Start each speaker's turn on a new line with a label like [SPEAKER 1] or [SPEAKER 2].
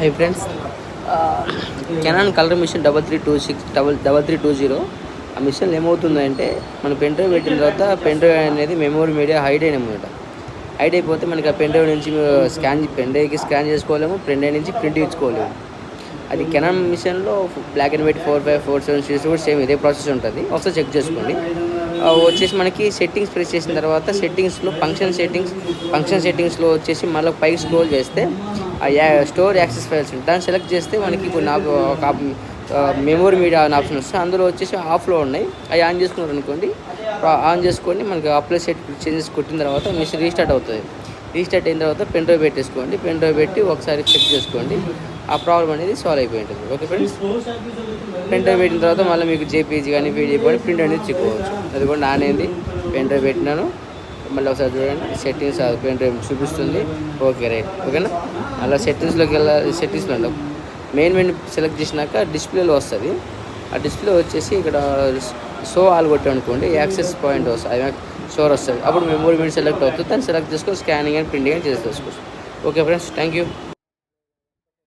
[SPEAKER 1] High friends, Canon colour machine 3320 ఆ మిషన్లో ఏమవుతుందంటే మన పెన్ డ్రైవ్ పెట్టిన తర్వాత పెన్ డ్రైవ్ అనేది మెమరీ మీడియా హైడ్ అయినమాట. హైడ్ అయిపోతే మనకి ఆ పెన్ డ్రైవ్ నుంచి పెన్ డ్రైవ్కి స్కాన్ చేసుకోలేము, పెన్ డ్రైవ్ నుంచి ప్రింట్ ఇచ్చుకోలేము. అది కెనాన్ మిషన్లో బ్లాక్ అండ్ వైట్ 4.5 4.7 సీరీస్ కూడా సేమ్ ఇదే ప్రాసెస్ ఉంటుంది. ఒకసారి చెక్ చేసుకోండి. వచ్చేసి మనకి సెట్టింగ్స్ ప్రెస్ చేసిన తర్వాత ఫంక్షన్ సెట్టింగ్స్లో వచ్చేసి మళ్ళీ పైకి స్క్రోల్ చేస్తే స్టోర్ యాక్సెస్ ఫైల్స్ దాన్ని సెలెక్ట్ చేస్తే మనకి కొన్ని ఒక మెమరీ మీడియా అనే ఆప్షన్ వస్తుంది. అందులో వచ్చేసి ఆఫ్లో ఉన్నాయి, అవి ఆన్ చేసుకున్నారు అనుకోండి. ఆన్ చేసుకొని మనకి అప్లై చేంజెస్ కొట్టిన తర్వాత మిషన్ రీస్టార్ట్ అవుతుంది. రీస్టార్ట్ అయిన తర్వాత పెన్ డ్రైవ్ పెట్టేసుకోండి. పెన్ డ్రైవ్ పెట్టి ఒకసారి చెక్ చేసుకోండి, ఆ ప్రాబ్లం అనేది సాల్వ్ అయిపోయి ఉంటుంది. ఓకే ఫ్రెండ్స్, పెన్ డ్రైవ్ పెట్టిన తర్వాత మళ్ళీ మీకు జేపీజీ కానీ పీడిఎఫ్ కానీ ప్రింట్ అనేది చెప్పుకోవచ్చు. అది కూడా నానేది పెన్ డ్రైవ్ పెట్టినాను. మళ్ళీ ఒకసారి చూడండి, సెట్టింగ్స్ పెన్ డ్రైవ్ చూపిస్తుంది. ఓకే రైట్, ఓకేనా. అలా సెట్టింగ్స్లోకి వెళ్ళాలి. సెట్టింగ్స్లో మెయిన్ సెలెక్ట్ చేసినాక డిస్ప్లేలో వస్తుంది. ఆ డిస్ప్లే వచ్చేసి ఇక్కడ షో ఆల్ కొట్టామనుకోండి, యాక్సెస్ పాయింట్ వస్తుంది, షోర్ వస్తుంది. అప్పుడు మెమరీ మీడియా సెలెక్ట్ అవుతుంది. దాన్ని సెలెక్ట్ చేసుకొని స్కానింగ్ అండ్ ప్రింటింగ్ అని చేసుకోవచ్చు. Okay friends, thank you.